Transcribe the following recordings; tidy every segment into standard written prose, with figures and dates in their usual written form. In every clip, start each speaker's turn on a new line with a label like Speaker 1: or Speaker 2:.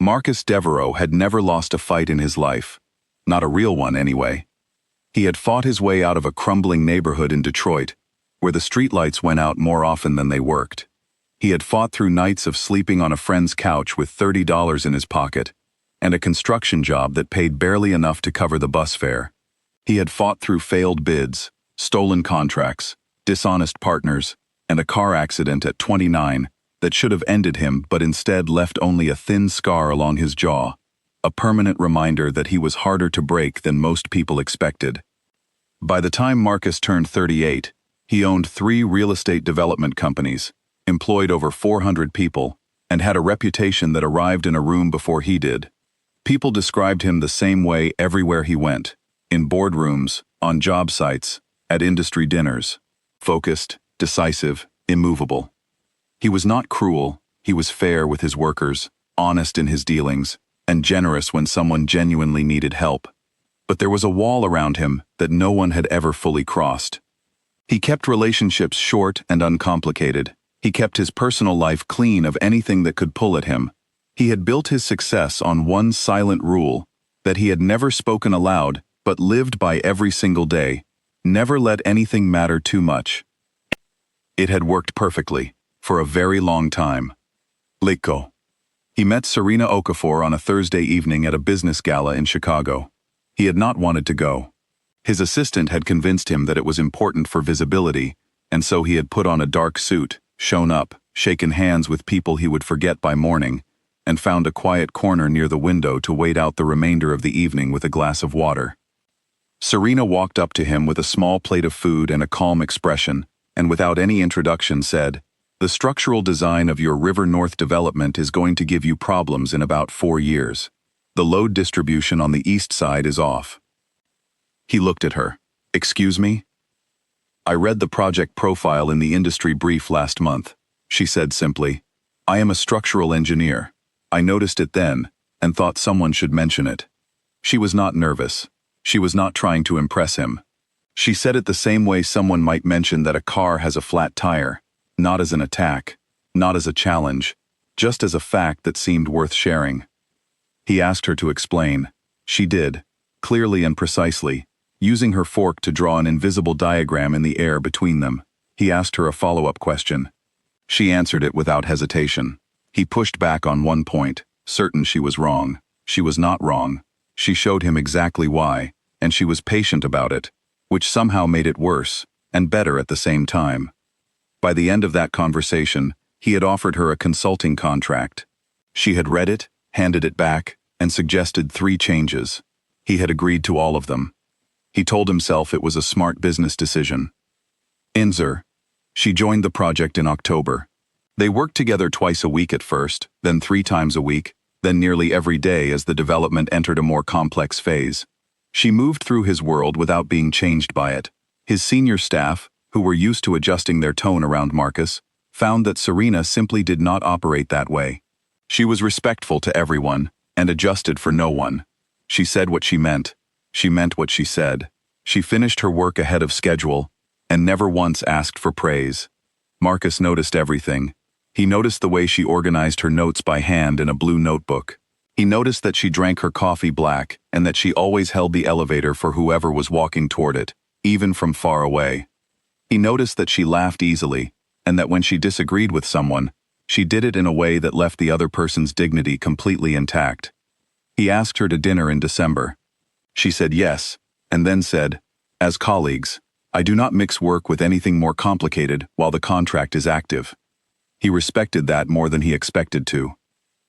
Speaker 1: Marcus Deveraux had never lost a fight in his life. Not a real one, anyway. He had fought his way out of a crumbling neighborhood in Detroit, where the streetlights went out more often than they worked. He had fought through nights of sleeping on a friend's couch with $30 in his pocket, and a construction job that paid barely enough to cover the bus fare. He had fought through failed bids, stolen contracts, dishonest partners, and a car accident at 29 that should have ended him but instead left only a thin scar along his jaw, a permanent reminder that he was harder to break than most people expected. By the time Marcus turned 38, he owned 3 real estate development companies, employed over 400 people, and had a reputation that arrived in a room before he did. People described him the same way everywhere he went, in boardrooms, on job sites, at industry dinners. Focused, decisive, immovable. He was not cruel, he was fair with his workers, honest in his dealings, and generous when someone genuinely needed help. But there was a wall around him that no one had ever fully crossed. He kept relationships short and uncomplicated. He kept his personal life clean of anything that could pull at him. He had built his success on one silent rule that he had never spoken aloud but lived by every single day: never let anything matter too much. It had worked perfectly, for a very long time. Liko. He met Serena Okafor on a Thursday evening at a business gala in Chicago. He had not wanted to go. His assistant had convinced him that it was important for visibility, and so he had put on a dark suit, shown up, shaken hands with people he would forget by morning, and found a quiet corner near the window to wait out the remainder of the evening with a glass of water. Serena walked up to him with a small plate of food and a calm expression, and without any introduction said, "The structural design of your River North development is going to give you problems in about 4 years. The load distribution on the east side is off." He looked at her. "Excuse me?" "I read the project profile in the industry brief last month," she said simply. "I am a structural engineer. I noticed it then, and thought someone should mention it." She was not nervous. She was not trying to impress him. She said it the same way someone might mention that a car has a flat tire, not as an attack, not as a challenge, just as a fact that seemed worth sharing. He asked her to explain. She did, clearly and precisely, using her fork to draw an invisible diagram in the air between them. He asked her a follow-up question. She answered it without hesitation. He pushed back on one point, certain she was wrong. She was not wrong. She showed him exactly why, and she was patient about it, which somehow made it worse, and better at the same time. By the end of that conversation, he had offered her a consulting contract. She had read it, handed it back, and suggested 3 changes. He had agreed to all of them. He told himself it was a smart business decision. Inzer. She joined the project in October. They worked together twice a week at first, then 3 times a week, then nearly every day as the development entered a more complex phase. She moved through his world without being changed by it. His senior staff, who were used to adjusting their tone around Marcus, found that Serena simply did not operate that way. She was respectful to everyone, and adjusted for no one. She said what she meant. She meant what she said. She finished her work ahead of schedule, and never once asked for praise. Marcus noticed everything. He noticed the way she organized her notes by hand in a blue notebook. He noticed that she drank her coffee black and that she always held the elevator for whoever was walking toward it, even from far away. He noticed that she laughed easily, and that when she disagreed with someone, she did it in a way that left the other person's dignity completely intact. He asked her to dinner in December. She said yes, and then said, "As colleagues, I do not mix work with anything more complicated while the contract is active." He respected that more than he expected to.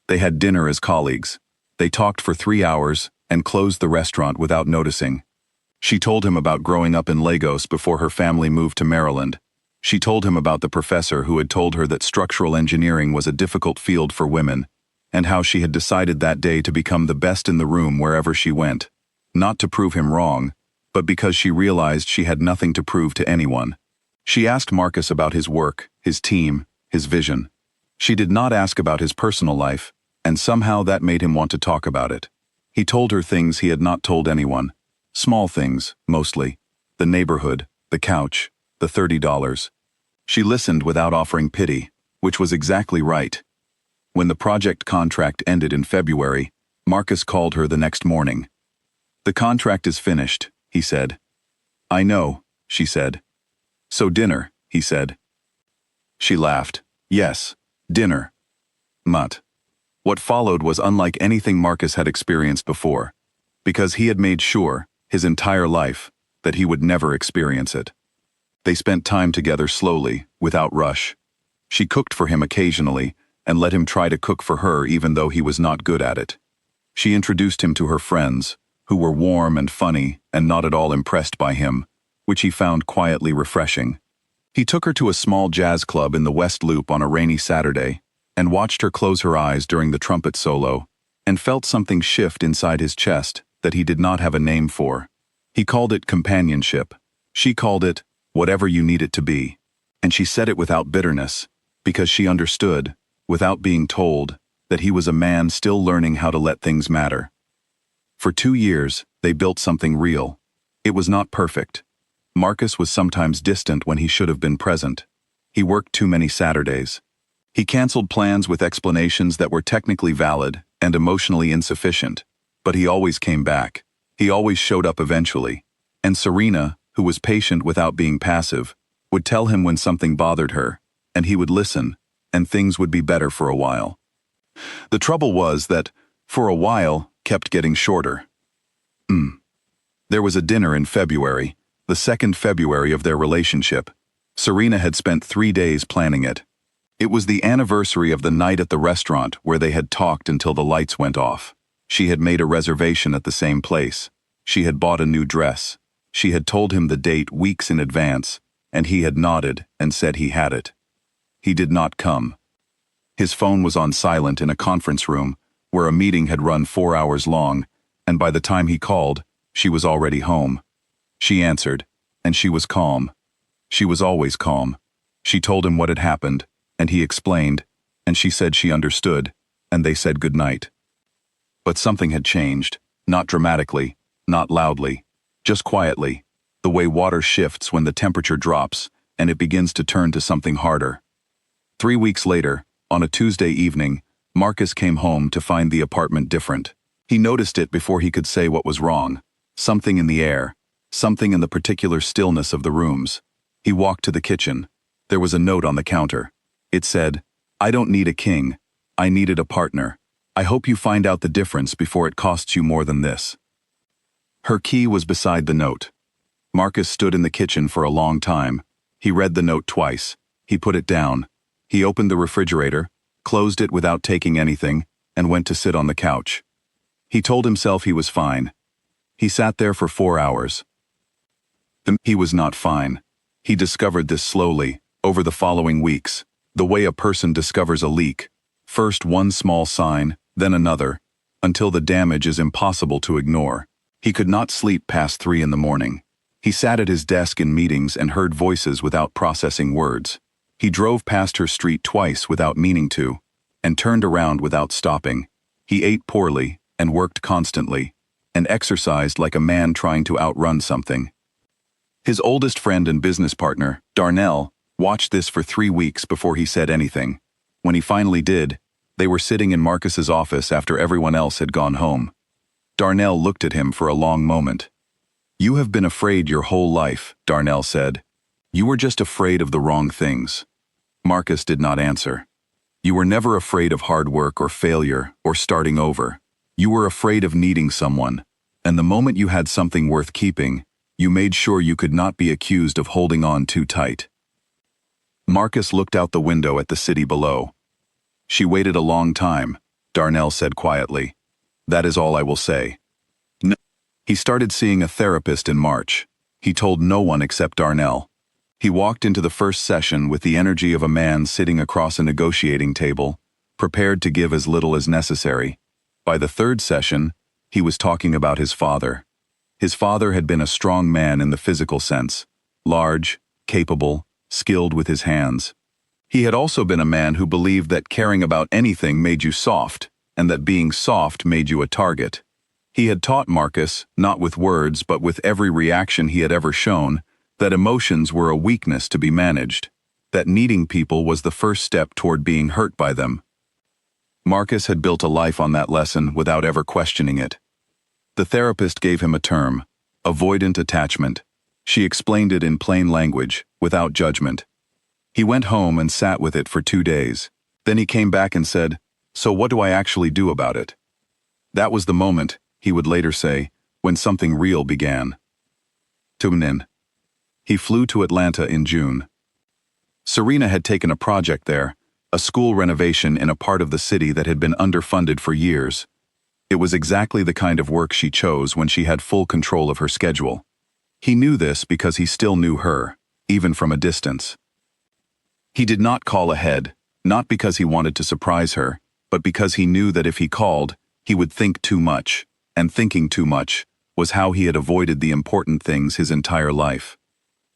Speaker 1: They had dinner as colleagues. They talked for 3 hours and closed the restaurant without noticing. She told him about growing up in Lagos before her family moved to Maryland. She told him about the professor who had told her that structural engineering was a difficult field for women, and how she had decided that day to become the best in the room wherever she went, not to prove him wrong, but because she realized she had nothing to prove to anyone. She asked Marcus about his work, his team, his vision. She did not ask about his personal life, and somehow that made him want to talk about it. He told her things he had not told anyone. Small things, mostly. The neighborhood, the couch, the $30. She listened without offering pity, which was exactly right. When the project contract ended in February, Marcus called her the next morning. "The contract is finished," he said. "I know," she said. "So dinner," he said. She laughed. "Yes, dinner." Mutt. What followed was unlike anything Marcus had experienced before, because he had made sure, his entire life, that he would never experience it. They spent time together slowly, without rush. She cooked for him occasionally, and let him try to cook for her even though he was not good at it. She introduced him to her friends, who were warm and funny and not at all impressed by him, which he found quietly refreshing. He took her to a small jazz club in the West Loop on a rainy Saturday, and watched her close her eyes during the trumpet solo, and felt something shift inside his chest that he did not have a name for. He called it companionship. She called it whatever you need it to be. And she said it without bitterness, because she understood, without being told, that he was a man still learning how to let things matter. For 2 years, they built something real. It was not perfect. Marcus was sometimes distant when he should have been present. He worked too many Saturdays. He canceled plans with explanations that were technically valid and emotionally insufficient, but he always came back. He always showed up eventually. And Serena, who was patient without being passive, would tell him when something bothered her, and he would listen, and things would be better for a while. The trouble was that, for a while, kept getting shorter. There was a dinner in February, the 2nd February of their relationship. Serena had spent 3 days planning it. It was the anniversary of the night at the restaurant where they had talked until the lights went off. She had made a reservation at the same place. She had bought a new dress. She had told him the date weeks in advance, and he had nodded and said he had it. He did not come. His phone was on silent in a conference room, where a meeting had run 4 hours long, and by the time he called, she was already home. She answered, and she was calm. She was always calm. She told him what had happened, and he explained, and she said she understood, and they said goodnight. But something had changed, not dramatically, not loudly, just quietly, the way water shifts when the temperature drops, and it begins to turn to something harder. 3 weeks later, on a Tuesday evening, Marcus came home to find the apartment different. He noticed it before he could say what was wrong. Something in the air, something in the particular stillness of the rooms. He walked to the kitchen. There was a note on the counter. It said, "I don't need a king. I needed a partner. I hope you find out the difference before it costs you more than this." Her key was beside the note. Marcus stood in the kitchen for a long time. He read the note twice. He put it down. He opened the refrigerator, closed it without taking anything, and went to sit on the couch. He told himself he was fine. He sat there for 4 hours. He was not fine. He discovered this slowly, over the following weeks, the way a person discovers a leak. First one small sign, then another, until the damage is impossible to ignore. He could not sleep past 3 in the morning. He sat at his desk in meetings and heard voices without processing words. He drove past her street twice without meaning to, and turned around without stopping. He ate poorly, and worked constantly, and exercised like a man trying to outrun something. His oldest friend and business partner, Darnell, watched this for 3 weeks before he said anything. When he finally did, they were sitting in Marcus's office after everyone else had gone home. Darnell looked at him for a long moment. "You have been afraid your whole life," Darnell said. "You were just afraid of the wrong things." Marcus did not answer. "You were never afraid of hard work or failure or starting over. You were afraid of needing someone, and the moment you had something worth keeping, you made sure you could not be accused of holding on too tight." Marcus looked out the window at the city below. "She waited a long time," Darnell said quietly. "That is all I will say." No. He started seeing a therapist in March. He told no one except Darnell. He walked into the first session with the energy of a man sitting across a negotiating table, prepared to give as little as necessary. By the 3rd session, he was talking about his father. His father had been a strong man in the physical sense, large, capable, skilled with his hands. He had also been a man who believed that caring about anything made you soft, and that being soft made you a target. He had taught Marcus, not with words but with every reaction he had ever shown, that emotions were a weakness to be managed, that needing people was the first step toward being hurt by them. Marcus had built a life on that lesson without ever questioning it. The therapist gave him a term: avoidant attachment. She explained it in plain language, without judgment. He went home and sat with it for 2 days. Then he came back and said, "So what do I actually do about it?" That was the moment, he would later say, when something real began. Tune in. He flew to Atlanta in June. Serena had taken a project there, a school renovation in a part of the city that had been underfunded for years. It was exactly the kind of work she chose when she had full control of her schedule. He knew this because he still knew her, even from a distance. He did not call ahead, not because he wanted to surprise her, but because he knew that if he called, he would think too much, and thinking too much was how he had avoided the important things his entire life.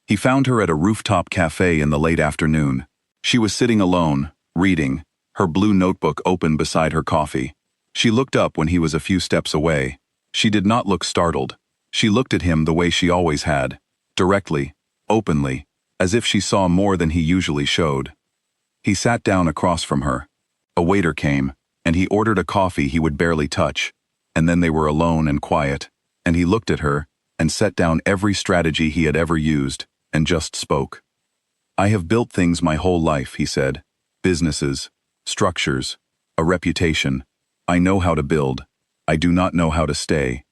Speaker 1: He found her at a rooftop cafe in the late afternoon. She was sitting alone, reading, her blue notebook open beside her coffee. She looked up when he was a few steps away. She did not look startled. She looked at him the way she always had, directly, openly, as if she saw more than he usually showed. He sat down across from her. A waiter came, and he ordered a coffee he would barely touch, and then they were alone and quiet, and he looked at her and set down every strategy he had ever used, and just spoke. "I have built things my whole life," he said. "Businesses, structures, a reputation. I know how to build. I do not know how to stay.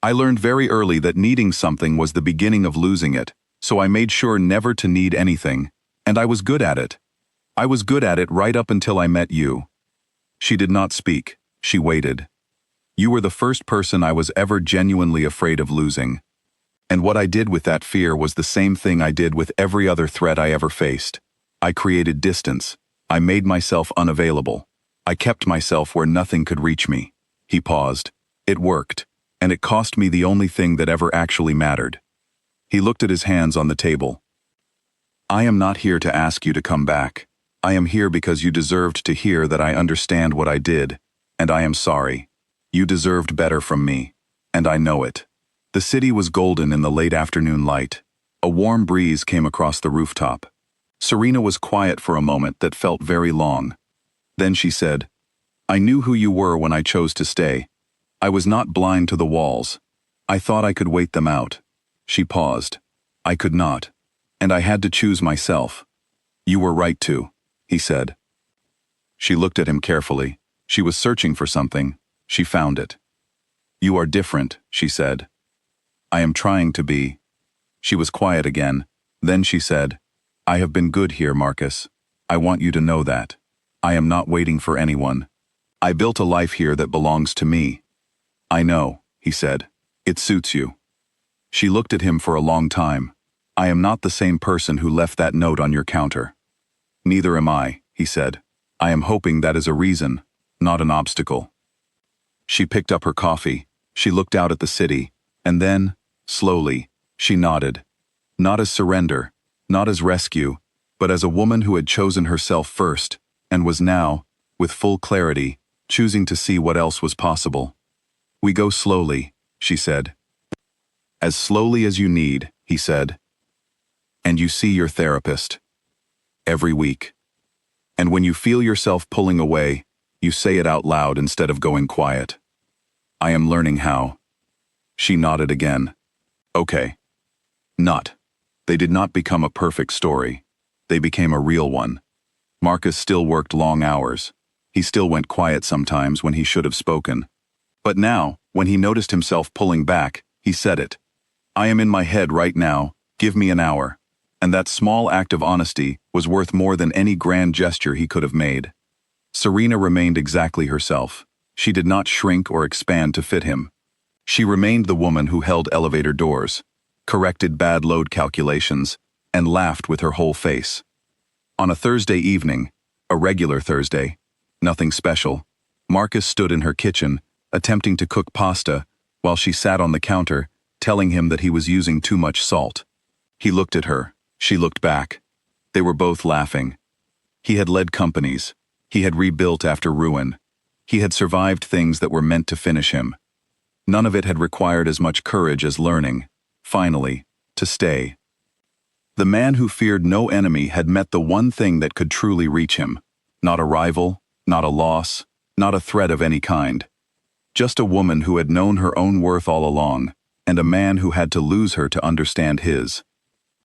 Speaker 1: I learned very early that needing something was the beginning of losing it, so I made sure never to need anything, and I was good at it. I was good at it right up until I met you." She did not speak. She waited. "You were the first person I was ever genuinely afraid of losing. And what I did with that fear was the same thing I did with every other threat I ever faced. I created distance. I made myself unavailable. I kept myself where nothing could reach me." He paused. "It worked, and it cost me the only thing that ever actually mattered." He looked at his hands on the table. "I am not here to ask you to come back. I am here because you deserved to hear that I understand what I did, and I am sorry. You deserved better from me, and I know it." The city was golden in the late afternoon light. A warm breeze came across the rooftop. Serena was quiet for a moment that felt very long. Then she said, "I knew who you were when I chose to stay. I was not blind to the walls. I thought I could wait them out." She paused. "I could not, and I had to choose myself." "You were right to," he said. She looked at him carefully. She was searching for something. She found it. "You are different," she said. "I am trying to be." She was quiet again. Then she said, "I have been good here, Marcus. I want you to know that. I am not waiting for anyone. I built a life here that belongs to me." "I know," he said. "It suits you." She looked at him for a long time. "I am not the same person who left that note on your counter." "Neither am I," he said. "I am hoping that is a reason, not an obstacle." She picked up her coffee. She looked out at the city, and then, slowly, she nodded. Not as surrender, not as rescue, but as a woman who had chosen herself first, and was now, with full clarity, choosing to see what else was possible. "We go slowly," she said. "As slowly as you need," he said. "And you see your therapist. Every week. And when you feel yourself pulling away, you say it out loud instead of going quiet. I am learning how." She nodded again. "Okay." Not. They did not become a perfect story. They became a real one. Marcus still worked long hours. He still went quiet sometimes when he should have spoken. But now, when he noticed himself pulling back, he said it. "I am in my head right now. Give me an hour." And that small act of honesty was worth more than any grand gesture he could have made. Serena remained exactly herself. She did not shrink or expand to fit him. She remained the woman who held elevator doors, corrected bad load calculations, and laughed with her whole face. On a Thursday evening, a regular Thursday, nothing special, Marcus stood in her kitchen, attempting to cook pasta, while she sat on the counter, telling him that he was using too much salt. He looked at her. She looked back. They were both laughing. He had led companies. He had rebuilt after ruin. He had survived things that were meant to finish him. None of it had required as much courage as learning, finally, to stay. The man who feared no enemy had met the one thing that could truly reach him. Not a rival, not a loss, not a threat of any kind. Just a woman who had known her own worth all along, and a man who had to lose her to understand his.